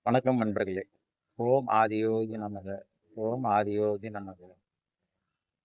வணக்கம் நண்பர்களே. ஓம் ஆதியோகி நமக. ஓம் ஆதியோகி நமக.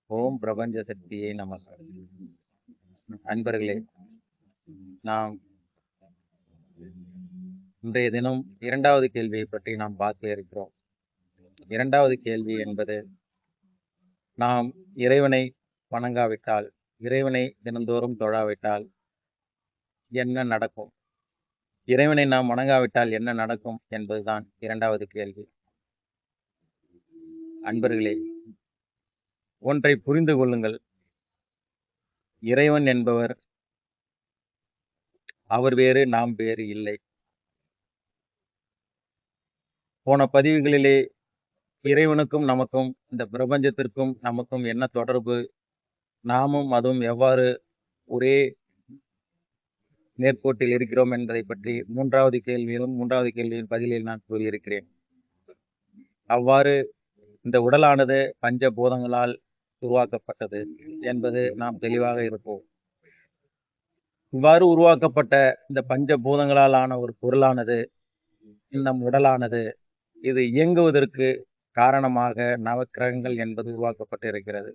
ஓம் பிரபஞ்ச சக்தியே நமக. நண்பர்களே, நாம் இன்றைய தினம் இரண்டாவது கேள்வியை பற்றி நாம் பார்க்க இருக்கிறோம். இரண்டாவது கேள்வி என்பது, நாம் இறைவனை வணங்காவிட்டால், இறைவனை தினந்தோறும் தொழாவிட்டால் என்ன நடக்கும்? இறைவனை நாம் வணங்காவிட்டால் என்ன நடக்கும் என்பதுதான் இரண்டாவது கேள்வி. அன்பர்களே, ஒன்றை புரிந்து கொள்ளுங்கள். இறைவன் என்பவர் அவர் வேறு, நாம் வேறு இல்லை. போன பதிவுகளிலே இறைவனுக்கும் நமக்கும், இந்த பிரபஞ்சத்திற்கும் நமக்கும் என்ன தொடர்பு, நாமும் அதுவும் எவ்வாறு ஒரே நேர்கோட்டில் இருக்கிறோம் என்பதை பற்றி மூன்றாவது கேள்வியின் பதிலில் நான் கூறியிருக்கிறேன். அவ்வாறு இந்த உடலானது பஞ்ச பூதங்களால் உருவாக்கப்பட்டது என்பது நாம் தெளிவாக இருப்போம். இவ்வாறு உருவாக்கப்பட்ட இந்த பஞ்ச பூதங்களால் ஆன ஒரு பொருளானது, நம் உடலானது, இது இயங்குவதற்கு காரணமாக நவக்கிரகங்கள் என்பது உருவாக்கப்பட்டிருக்கிறது.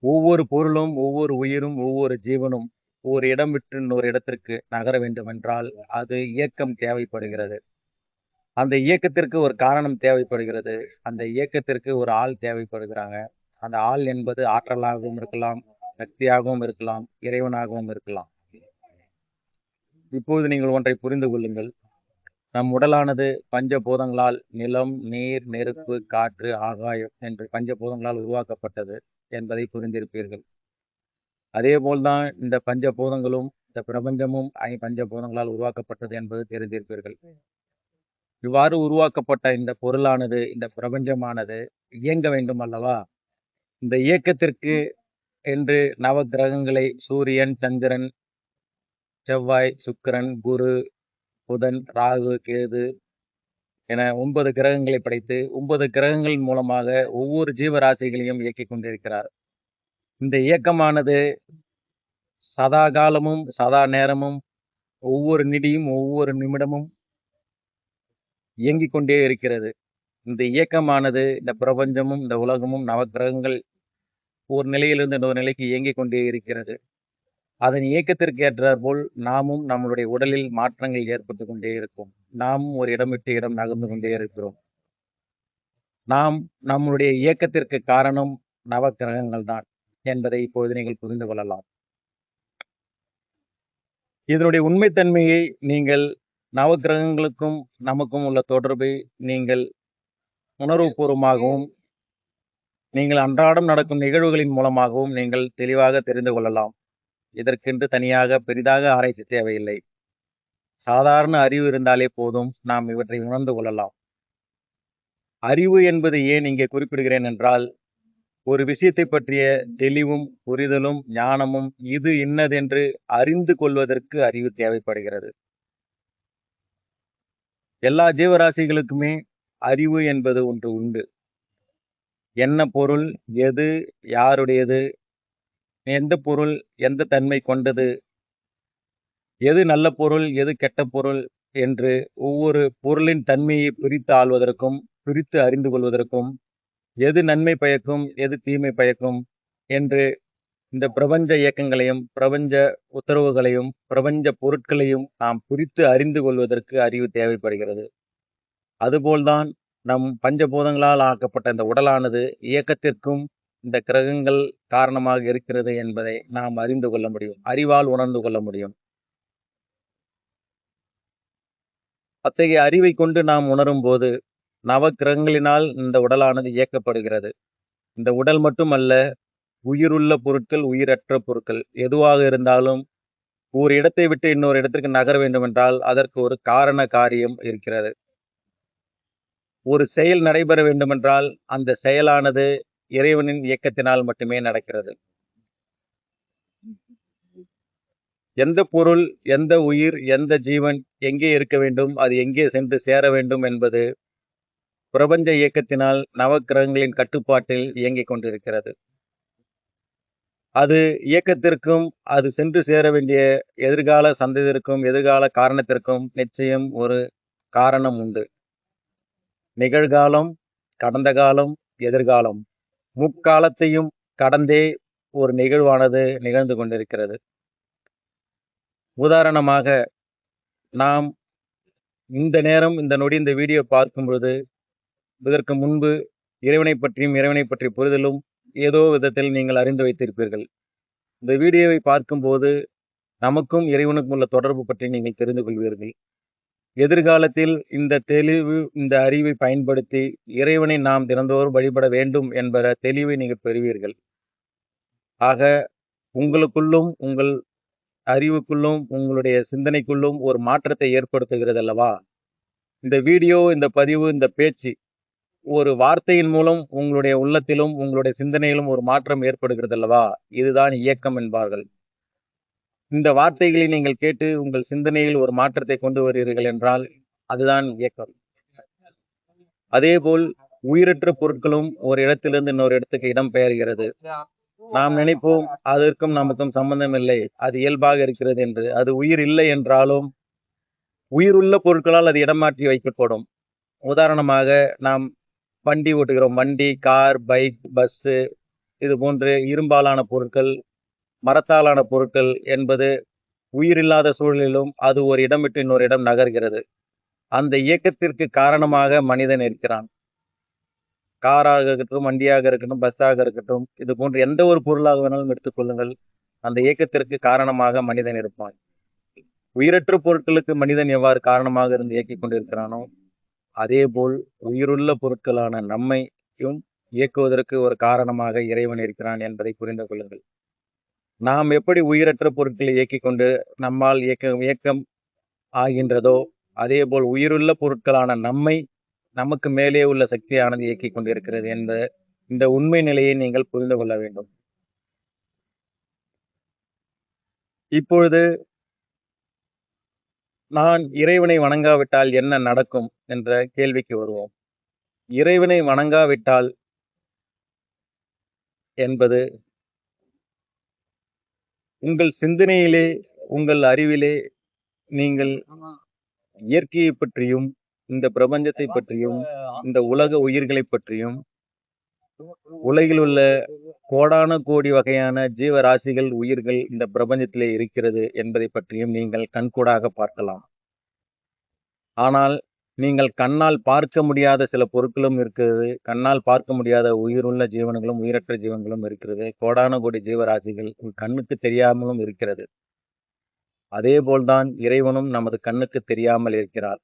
ஒவ்வொரு பொருளும், ஒவ்வொரு உயிரும், ஒவ்வொரு ஜீவனும் ஒரு இடம் விட்டு இன்னொரு இடத்திற்கு நகர வேண்டும் என்றால் அது இயக்கம் தேவைப்படுகிறது. அந்த இயக்கத்திற்கு ஒரு காரணம் தேவைப்படுகிறது. அந்த இயக்கத்திற்கு ஒரு ஆள் தேவைப்படுகிறாங்க. அந்த ஆள் என்பது ஆற்றலாகவும் இருக்கலாம், சக்தியாகவும் இருக்கலாம், இறைவனாகவும் இருக்கலாம். இப்போது நீங்கள் ஒன்றை புரிந்து கொள்ளுங்கள். நம் உடலானது பஞ்சபூதங்களால், நிலம், நீர், நெருப்பு, காற்று, ஆகாயம் என்று பஞ்சபூதங்களால் உருவாக்கப்பட்டது என்பதை புரிந்திருப்பீர்கள். அதே போல்தான் இந்த பஞ்சபூதங்களும், இந்த பிரபஞ்சமும் பஞ்சபூதங்களால் உருவாக்கப்பட்டது என்பது தெரிந்திருப்பீர்கள். இவ்வாறு உருவாக்கப்பட்ட இந்த பொருளானது, இந்த பிரபஞ்சமானது இயங்க வேண்டும் அல்லவா? இந்த இயக்கத்திற்கு என்று நவ கிரகங்களை, சூரியன், சந்திரன், செவ்வாய், சுக்கிரன், குரு, புதன், ராகு, கேது என 9 கிரகங்களை படைத்து 9 கிரகங்களின் மூலமாக ஒவ்வொரு ஜீவராசிகளையும் இயக்கிக் கொண்டிருக்கிறார். இந்த இயக்கமானது சதா காலமும், சதா நேரமும், ஒவ்வொரு நிமியும், ஒவ்வொரு நிமிடமும் இயங்கிக் கொண்டே இருக்கிறது. இந்த இயக்கமானது, இந்த பிரபஞ்சமும், இந்த உலகமும், நவக்கிரகங்கள் ஒரு நிலையிலிருந்து இன்னொரு நிலைக்கு இயங்கிக் கொண்டே இருக்கிறது. அதன் இயக்கத்திற்கு ஏற்றாற்போல் நாமும் நம்மளுடைய உடலில் மாற்றங்கள் ஏற்பட்டு கொண்டே இருக்கும். நாமும் ஒரு இடம் விட்டு இடம் நகர்ந்து கொண்டே இருக்கிறோம். நாம் நம்முடைய இயக்கத்திற்கு காரணம் நவக்கிரகங்கள் தான் என்பதை இப்பொழுது நீங்கள் புரிந்து கொள்ளலாம். இதனுடைய உண்மைத்தன்மையை நீங்கள், நவக்கிரகங்களுக்கும் நமக்கும் உள்ள தொடர்பை நீங்கள் உணர்வுபூர்வமாகவும், நீங்கள் அன்றாடம் நடக்கும் நிகழ்வுகளின் மூலமாகவும் நீங்கள் தெளிவாக தெரிந்து கொள்ளலாம். இதற்கென்று தனியாக பெரிதாக ஆராய்ச்சி தேவையில்லை. சாதாரண அறிவு இருந்தாலே போதும், நாம் இவற்றை உணர்ந்து கொள்ளலாம். அறிவு என்பது ஏன் இங்கே குறிப்பிடுகிறேன் என்றால், ஒரு விஷயத்தை பற்றிய தெளிவும், புரிதலும், ஞானமும், இது இன்னதென்று அறிந்து கொள்வதற்கு அறிவு தேவைப்படுகிறது. எல்லா ஜீவராசிகளுக்குமே அறிவு என்பது ஒன்று உண்டு. என்ன பொருள், எது, யாருடையது, எந்த பொருள் எந்த தன்மை கொண்டது, எது நல்ல பொருள், எது கெட்ட பொருள் என்று ஒவ்வொரு பொருளின் தன்மையை பிரித்து ஆள்வதற்கும், பிரித்து அறிந்து கொள்வதற்கும், எது நன்மை பயக்கும், எது தீமை பயக்கும் என்று இந்த பிரபஞ்ச இயக்கங்களையும், பிரபஞ்ச உத்தரவுகளையும், பிரபஞ்ச பொருட்களையும் நாம் பிரித்து அறிந்து கொள்வதற்கு அறிவு தேவைப்படுகிறது. அதுபோல்தான் நம் பஞ்சபூதங்களால் ஆக்கப்பட்ட இந்த உடலானது இயக்கத்திற்கும் இந்த கிரகங்கள் காரணமாக இருக்கிறது என்பதை நாம் அறிந்து கொள்ள முடியும், அறிவால் உணர்ந்து கொள்ள முடியும். அத்தகைய அறிவை கொண்டு நாம் உணரும் போது நவக்கிரகங்களினால் இந்த உடலானது இயக்கப்படுகிறது. இந்த உடல் மட்டுமல்ல, உயிருள்ள பொருட்கள், உயிரற்ற பொருட்கள் எதுவாக இருந்தாலும் ஒரு இடத்தை விட்டு இன்னொரு இடத்திற்கு நகர வேண்டும் என்றால் அதற்கு ஒரு காரண காரியம் இருக்கிறது. ஒரு செயல் நடைபெற வேண்டுமென்றால் அந்த செயலானது இறைவனின் இயக்கத்தினால் மட்டுமே நடக்கிறது. எந்த பொருள், எந்த உயிர், எந்த ஜீவன் எங்கே இருக்க வேண்டும், அது எங்கே சென்று சேர வேண்டும் என்பது பிரபஞ்ச இயக்கத்தினால் நவக்கிரகங்களின் கட்டுப்பாட்டில் இயங்கிக் கொண்டிருக்கிறது. அது இயக்கத்திற்கும், அது சென்று சேர வேண்டிய எதிர்கால சந்ததியிற்கும், எதிர்கால காரணத்திற்கும் நிச்சயம் ஒரு காரணம் உண்டு. நிகழ்காலம், கடந்த காலம், எதிர்காலம் முக்காலத்தையும் கடந்தே ஒரு நிகழ்வானது நிகழ்ந்து கொண்டிருக்கிறது. உதாரணமாக நாம் இந்த நேரம் இந்த நொடி இந்த வீடியோ பார்க்கும் பொழுது இதற்கு முன்பு இறைவனை பற்றியும் இறைவனை பற்றிய புரிதலும் ஏதோ விதத்தில் நீங்கள் அறிந்து வைத்திருப்பீர்கள். இந்த வீடியோவை பார்க்கும்போது நமக்கும் இறைவனுக்கும் உள்ள தொடர்பு பற்றி நீங்கள் தெரிந்து கொள்வீர்கள். எதிர்காலத்தில் இந்த தெளிவு இந்த அறிவை பயன்படுத்தி இறைவனை நாம் தினந்தோறும் வழிபட வேண்டும் என்ற தெளிவை நீங்கள் பெறுவீர்கள். ஆக உங்களுக்குள்ளும் உங்கள் அறிவுக்குள்ளும் உங்களுடைய சிந்தனைக்குள்ளும் ஒரு மாற்றத்தை ஏற்படுத்துகிறது அல்லவா? இந்த வீடியோ, இந்த பதிவு, இந்த பேச்சு ஒரு வார்த்தையின் மூலம் உங்களுடைய உள்ளத்திலும் உங்களுடைய சிந்தனையிலும் ஒரு மாற்றம் ஏற்படுகிறது அல்லவா? இதுதான் இயக்கம் என்பார்கள். இந்த வார்த்தைகளை நீங்கள் கேட்டு உங்கள் சிந்தனையில் ஒரு மாற்றத்தை கொண்டு வருகிறீர்கள் என்றால் அதுதான் இயக்கம். அதேபோல் உயிரற்ற பொருட்களும் ஒரு இடத்திலிருந்து இன்னொரு இடத்துக்கு இடம் பெயர்கிறது. நாம் நினைப்போம் அதற்கும் நமக்கும் சம்பந்தம் இல்லை, அது இயல்பாக இருக்கிறது என்று. அது உயிர் இல்லை என்றாலும் உயிருள்ள பொருட்களால் அது இடமாற்றி வைக்கப்படும். உதாரணமாக நாம் வண்டி ஓட்டுகிறோம். வண்டி, கார், பைக், பஸ்ஸு இது போன்று இரும்பாலான பொருட்கள், மரத்தாலான பொருட்கள் என்பது உயிரில்லாத சூழலிலும் அது ஒரு இடம் விட்டு இன்னொரு இடம் நகர்கிறது. அந்த இயக்கத்திற்கு காரணமாக மனிதன் இருக்கிறான். காராக இருக்கட்டும், வண்டியாக இருக்கட்டும், பஸ்ஸாக இருக்கட்டும், இது போன்ற எந்த ஒரு பொருளாக வேணாலும் எடுத்துக்கொள்ளுங்கள், அந்த இயக்கத்திற்கு காரணமாக மனிதன் இருப்பான். உயிரற்ற பொருட்களுக்கு மனிதன் எவ்வாறு காரணமாக இருந்து இயக்கிக் கொண்டிருக்கிறானோ அதேபோல் உயிருள்ள பொருட்களான நம்மையும் இயக்குவதற்கு ஒரு காரணமாக இறைவன் இருக்கிறான் என்பதை புரிந்து கொள்ளுங்கள். நாம் எப்படி உயிரற்ற பொருட்களை இயக்கிக் கொண்டு நம்மால் இயக்கம் ஆகின்றதோ அதேபோல் உயிருள்ள பொருட்களான நம்மை நமக்கு மேலே உள்ள சக்தியானது இயக்கிக் கொண்டிருக்கிறது என்ற இந்த உண்மை நிலையை நீங்கள் புரிந்து கொள்ள வேண்டும். இப்பொழுது நான் இறைவனை வணங்காவிட்டால் என்ன நடக்கும் என்ற கேள்விக்கு வருவோம். இறைவனை வணங்காவிட்டால் என்பது உங்கள் சிந்தனையிலே உங்கள் அறிவிலே நீங்கள் இயற்கையை பற்றியும் இந்த பிரபஞ்சத்தை பற்றியும் இந்த உலக உயிர்களை பற்றியும் உலகில் உள்ள கோடான கோடி வகையான ஜீவராசிகள் உயிர்கள் இந்த பிரபஞ்சத்திலே இருக்கிறது என்பதை பற்றியும் நீங்கள் கண்கூடாக பார்க்கலாம். ஆனால் நீங்கள் கண்ணால் பார்க்க முடியாத சில பொருட்களும் இருக்கிறது, கண்ணால் பார்க்க முடியாத உயிருள்ள ஜீவன்களும் உயிரற்ற ஜீவன்களும் இருக்கிறது, கோடான கோடி ஜீவராசிகள் கண்ணுக்கு தெரியாமலும் இருக்கிறது. அதேபோல்தான் இறைவனும் நமது கண்ணுக்கு தெரியாமல் இருக்கிறார்.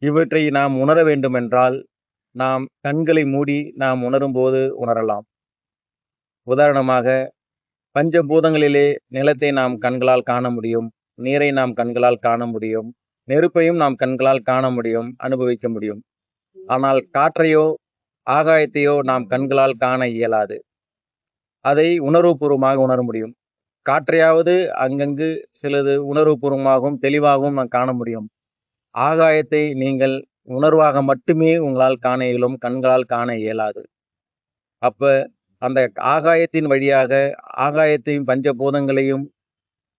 இவற்றை நாம் உணர வேண்டுமென்றால் நாம் கண்களை மூடி நாம் உணரும் போது உணரலாம். உதாரணமாக பஞ்சபூதங்களிலே நிலத்தை நாம் கண்களால் காண முடியும், நீரை நாம் கண்களால் காண முடியும், நெருப்பையும் நாம் கண்களால் காண முடியும், அனுபவிக்க முடியும். ஆனால் காற்றையோ ஆகாயத்தையோ நாம் கண்களால் காண இயலாது. அதை உணர்வுபூர்வமாக உணர முடியும். காற்றையாவது அங்கங்கு சிலது உணர்வுபூர்வமாகவும் தெளிவாகவும் நாம் காண முடியும். ஆகாயத்தை நீங்கள் உணர்வாக மட்டுமே உங்களால் காண இயலும், கண்களால் காண இயலாது. அப்ப அந்த ஆகாயத்தின் வழியாக ஆகாயத்தையும் பஞ்சபூதங்களையும்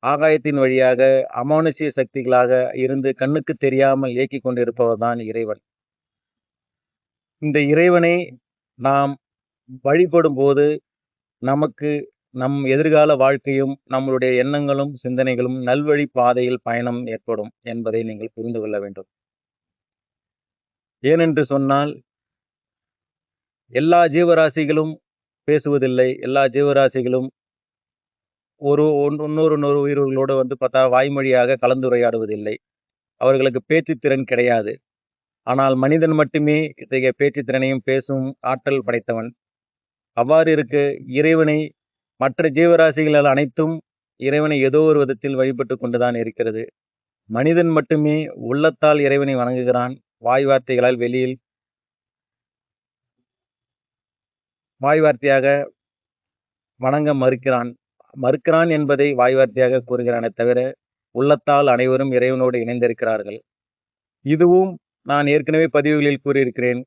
ஆகாயத்தின் வழியாக அமானுஷ்ய சக்திகளாக இருந்து கண்ணுக்கு தெரியாமல் இயக்கிக் கொண்டிருப்பவர் தான் இறைவன். இந்த இறைவனை நாம் வழிபடும் போது நமக்கு நம் எதிர்கால வாழ்க்கையும் நம்மளுடைய எண்ணங்களும் சிந்தனைகளும் நல்வழி பாதையில் பயணம் ஏற்படும் என்பதை நீங்கள் புரிந்து கொள்ள வேண்டும். ஏனென்று சொன்னால் எல்லா ஜீவராசிகளும் பேசுவதில்லை, எல்லா ஜீவராசிகளும் இன்னொரு உயிர்களோடு பார்த்தா வாய்மொழியாக கலந்துரையாடுவதில்லை. அவர்களுக்கு பேச்சுத்திறன் கிடையாது. ஆனால் மனிதன் மட்டுமே இத்தகைய பேச்சுத்திறனையும் பேசும் ஆற்றல் படைத்தவன். அவ்வாறு இருக்க இறைவனை மற்ற ஜீவராசிகள் அனைத்தும் இறைவனை ஏதோ ஒரு விதத்தில் வழிபட்டு கொண்டுதான் இருக்கிறது. மனிதன் மட்டுமே உள்ளத்தால் இறைவனை வணங்குகிறான், வாய் வார்த்தையாக வணங்க மறுக்கிறான் என்பதை வாய் வார்த்தையாக கூறுகிறானே தவிர உள்ளத்தால் அனைவரும் இறைவனோடு இணைந்திருக்கிறார்கள். இதுவும் நான் ஏற்கனவே பதிவுகளில் கூறியிருக்கிறேன்.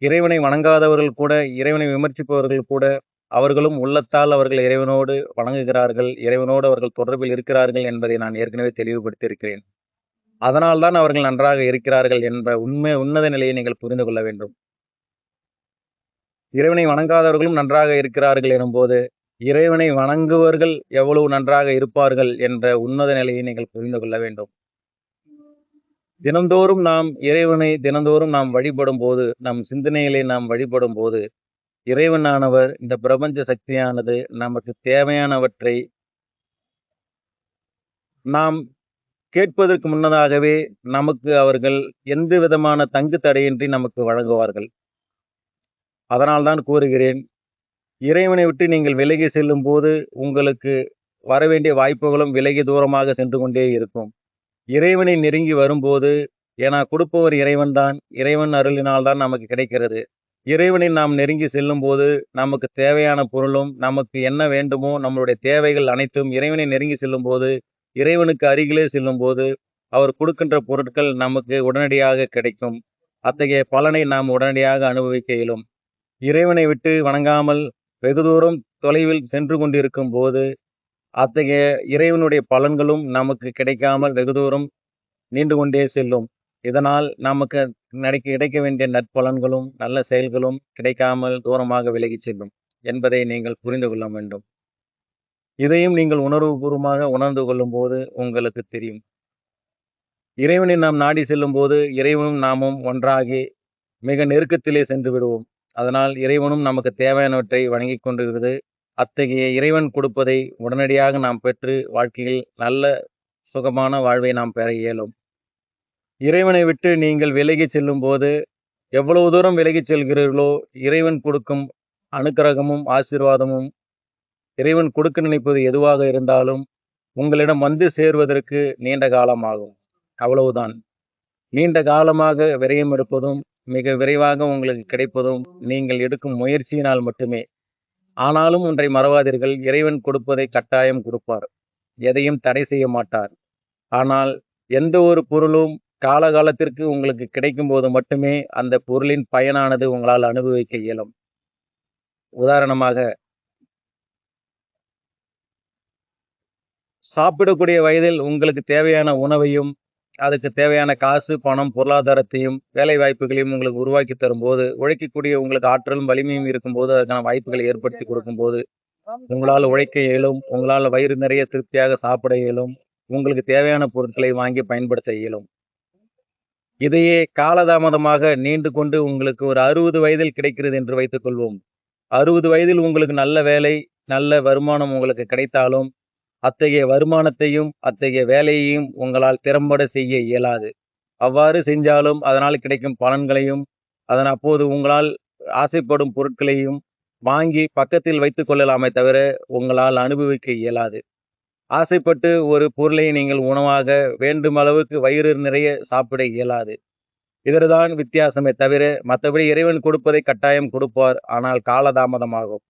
இறைவனை வணங்காதவர்கள் கூட, இறைவனை விமர்சிப்பவர்கள் கூட அவர்களும் உள்ளத்தால் அவர்கள் இறைவனோடு வணங்குகிறார்கள், இறைவனோடு அவர்கள் தொடர்பில் இருக்கிறார்கள் என்பதை நான் ஏற்கனவே தெளிவுபடுத்தியிருக்கிறேன். அதனால்தான் அவர்கள் நன்றாக இருக்கிறார்கள் என்ற உன்னத நிலையை நீங்கள் புரிந்து கொள்ள வேண்டும். இறைவனை வணங்காதவர்களும் நன்றாக இருக்கிறார்கள் எனும்போது, இறைவனை வணங்குவர்கள் எவ்வளவு நன்றாக இருப்பார்கள் என்ற உன்னத நிலையை நீங்கள் புரிந்து கொள்ள வேண்டும். தினந்தோறும் நாம் இறைவனை வழிபடும் போது, நம் சிந்தனைகளை நாம் வழிபடும் போது, இறைவனானவர் இந்த பிரபஞ்ச சக்தியானது நமக்கு தேவையானவற்றை நாம் கேட்பதற்கு முன்னதாகவே நமக்கு அவர்கள் எந்த விதமான தங்கு தடையின்றி நமக்கு வழங்குவார்கள். அதனால்தான் கூறுகிறேன், இறைவனை விட்டு நீங்கள் விலகி செல்லும் போது உங்களுக்கு வரவேண்டிய வாய்ப்புகளும் விலகி தூரமாக சென்று கொண்டே இருக்கும். இறைவனை நெருங்கி வரும்போது, ஏன்னா கொடுப்பவர் இறைவன் தான், இறைவன் அருளினால் தான் நமக்கு கிடைக்கிறது. இறைவனை நாம் நெருங்கி செல்லும் போது நமக்கு தேவையான பொருளும், நமக்கு என்ன வேண்டுமோ நம்மளுடைய தேவைகள் அனைத்தும் இறைவனை நெருங்கி செல்லும் போது, இறைவனுக்கு அருகிலே செல்லும் போது அவர் கொடுக்கின்ற பொருட்கள் நமக்கு உடனடியாக கிடைக்கும். அத்தகைய பலனை நாம் உடனடியாக அனுபவிக்க இயலும். இறைவனை விட்டு வணங்காமல் வெகு தூரம் தொலைவில் சென்று கொண்டிருக்கும் போது அத்தகைய இறைவனுடைய பலன்களும் நமக்கு கிடைக்காமல் வெகு தூரம் நீண்டு கொண்டே செல்லும். இதனால் நமக்கு கிடைக்க வேண்டிய நற்பலன்களும் நல்ல செயல்களும் கிடைக்காமல் தூரமாக விலகி செல்லும் என்பதை நீங்கள் புரிந்து கொள்ள வேண்டும். இதையும் நீங்கள் உணர்வுபூர்வமாக உணர்ந்து கொள்ளும் போது உங்களுக்கு தெரியும். இறைவனை நாம் நாடி செல்லும் போது இறைவனும் நாமும் ஒன்றாகி மிக நெருக்கத்திலே சென்று விடுவோம். அதனால் இறைவனும் நமக்கு தேவையானவற்றை வழங்கி கொண்டிருக்கிறது. அத்தகைய இறைவன் கொடுப்பதை உடனடியாக நாம் பெற்று வாழ்க்கையில் நல்ல சுகமான வாழ்வை நாம் பெற இயலும். இறைவனை விட்டு நீங்கள் விலகி செல்லும் போது எவ்வளவு தூரம் விலகி செல்கிறீர்களோ இறைவன் கொடுக்கும் அனுக்கிரகமும் ஆசீர்வாதமும் இறைவன் கொடுக்க நினைப்பது எதுவாக இருந்தாலும் உங்களிடம் வந்து சேர்வதற்கு நீண்ட காலமாகும். அவ்வளவுதான். நீண்ட காலமாக விரயம் எடுப்பதும் மிக விரைவாக உங்களுக்கு கிடைப்பதும் நீங்கள் எடுக்கும் முயற்சியினால் மட்டுமே. ஆனாலும் ஒன்றை மறவாதீர்கள், இறைவன் கொடுப்பதை கட்டாயம் கொடுப்பார். எதையும் தடை செய்ய மாட்டார். ஆனால் எந்த ஒரு பொருளும் காலகாலத்திற்கு உங்களுக்கு கிடைக்கும் போது மட்டுமே அந்த பொருளின் பயனானது உங்களால் அனுபவிக்க இயலும். உதாரணமாக, சாப்பிடக்கூடிய வயதில் உங்களுக்கு தேவையான உணவையும் அதுக்கு தேவையான காசு, பணம், பொருளாதாரத்தையும் வேலை வாய்ப்புகளையும் உங்களுக்கு உருவாக்கி தரும்போது, உழைக்கக்கூடிய உங்களுக்கு ஆற்றலும் வலிமையும் இருக்கும்போது அதற்கான வாய்ப்புகளை ஏற்படுத்தி கொடுக்கும்போது உங்களால் உழைக்க இயலும். உங்களால் வயிறு நிறைய திருப்தியாக சாப்பிட இயலும். உங்களுக்கு தேவையான பொருட்களை வாங்கி பயன்படுத்த இயலும். இதையே காலதாமதமாக நீண்டு கொண்டு உங்களுக்கு ஒரு 60 வயதில் கிடைக்கிறது என்று வைத்துக் கொள்வோம். 60 வயதில் உங்களுக்கு நல்ல வேலை, நல்ல வருமானம் உங்களுக்கு கிடைத்தாலும் அத்தகைய வருமானத்தையும் அத்தகைய வேலையையும் உங்களால் திறம்பட செய்ய இயலாது. அவ்வாறு செஞ்சாலும் அதனால் கிடைக்கும் பலன்களையும் அப்போது உங்களால் ஆசைப்படும் பொருட்களையும் வாங்கி பக்கத்தில் வைத்துக் கொள்ளலாமே தவிர உங்களால் அனுபவிக்க இயலாது. ஆசைப்பட்டு ஒரு பொருளை நீங்கள் உணவாக வேண்டும் அளவுக்கு வயிறு நிறைய சாப்பிட இயலாது. இதற்தான் வித்தியாசமே தவிர மற்றபடி இறைவன் கொடுப்பதை கட்டாயம் கொடுப்பார். ஆனால் காலதாமதமாகும்.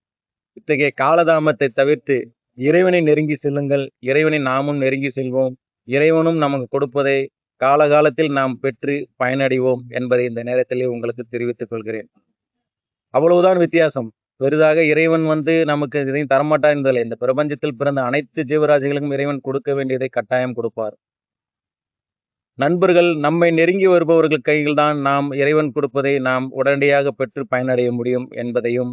இத்தகைய காலதாமத்தை தவிர்த்து இறைவனை நெருங்கி செல்லுங்கள். இறைவனை நாமும் நெருங்கி செல்வோம். இறைவனும் நமக்கு கொடுப்பதை காலகாலத்தில் நாம் பெற்று பயனடைவோம் என்பதை இந்த நேரத்திலே உங்களுக்கு தெரிவித்துக் கொள்கிறேன். அவ்வளவுதான் வித்தியாசம். பெரிதாக இறைவன் நமக்கு இதையும் தரமாட்டார் என்பதில்லை. இந்த பிரபஞ்சத்தில் பிறந்த அனைத்து ஜீவராசிகளுக்கும் இறைவன் கொடுக்க வேண்டியதை கட்டாயம் கொடுப்பார். நண்பர்கள், நம்மை நெருங்கி வருபவர்கள் கையில் தான் நாம் இறைவன் கொடுப்பதை நாம் உடனடியாக பெற்று பயனடைய முடியும் என்பதையும்,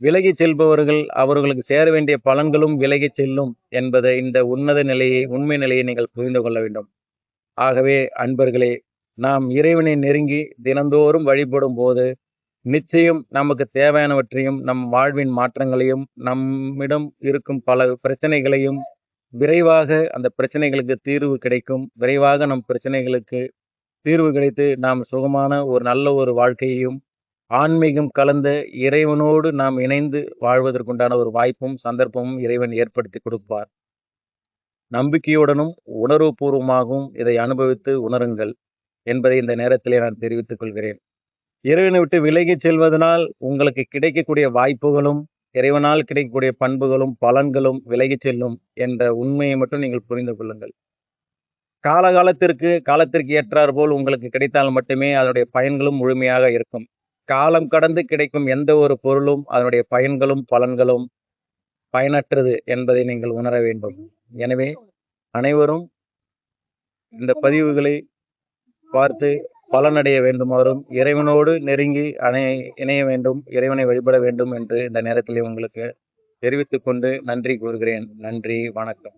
விலகி செல்பவர்கள் அவர்களுக்கு சேர வேண்டிய பலன்களும் விலகி செல்லும் என்பதை இந்த உன்னத நிலையை, உண்மை நிலையை நீங்கள் புரிந்து கொள்ள வேண்டும். ஆகவே அன்பர்களே, நாம் இறைவனை நெருங்கி தினந்தோறும் வழிபடும் போது நிச்சயம் நமக்கு தேவையானவற்றையும் நம் வாழ்வின் மாற்றங்களையும் நம்மிடம் இருக்கும் பல பிரச்சனைகளையும் விரைவாக அந்த பிரச்சனைகளுக்கு தீர்வு கிடைக்கும். விரைவாக நம் பிரச்சனைகளுக்கு தீர்வு கிடைத்து நாம் சுகமான ஒரு நல்ல ஒரு வாழ்க்கையையும் ஆன்மீகம் கலந்த இறைவனோடு நாம் இணைந்து வாழ்வதற்குண்டான ஒரு வாய்ப்பும் சந்தர்ப்பமும் இறைவன் ஏற்படுத்தி கொடுப்பார். நம்பிக்கையுடனும் உணர்வுபூர்வமாகவும் இதை அனுபவித்து உணருங்கள் என்பதை இந்த நேரத்திலே நான் தெரிவித்துக் கொள்கிறேன். இறைவனை விட்டு விலகி செல்வதனால் உங்களுக்கு கிடைக்கக்கூடிய வாய்ப்புகளும் இறைவனால் கிடைக்கக்கூடிய பண்புகளும் பலன்களும் விலகி செல்லும் என்ற உண்மையை மட்டும் நீங்கள் புரிந்து கொள்ளுங்கள். காலத்திற்கு ஏற்றார் போல் உங்களுக்கு கிடைத்தால் மட்டுமே அதனுடைய பயன்களும் முழுமையாக இருக்கும். காலம் கடந்து கிடைக்கும் எந்த ஒரு பொருளும் அதனுடைய பயன்களும் பலன்களும் பயனற்றது என்பதை நீங்கள் உணர வேண்டும். எனவே அனைவரும் இந்த பதிவுகளை பார்த்து பலனடைய வேண்டுமாறும், இறைவனோடு நெருங்கி இணைய வேண்டும், இறைவனை வழிபட வேண்டும் என்று இந்த நேரத்தில் உங்களுக்கு தெரிவித்துக் கொண்டு நன்றி கூறுகிறேன். நன்றி, வணக்கம்.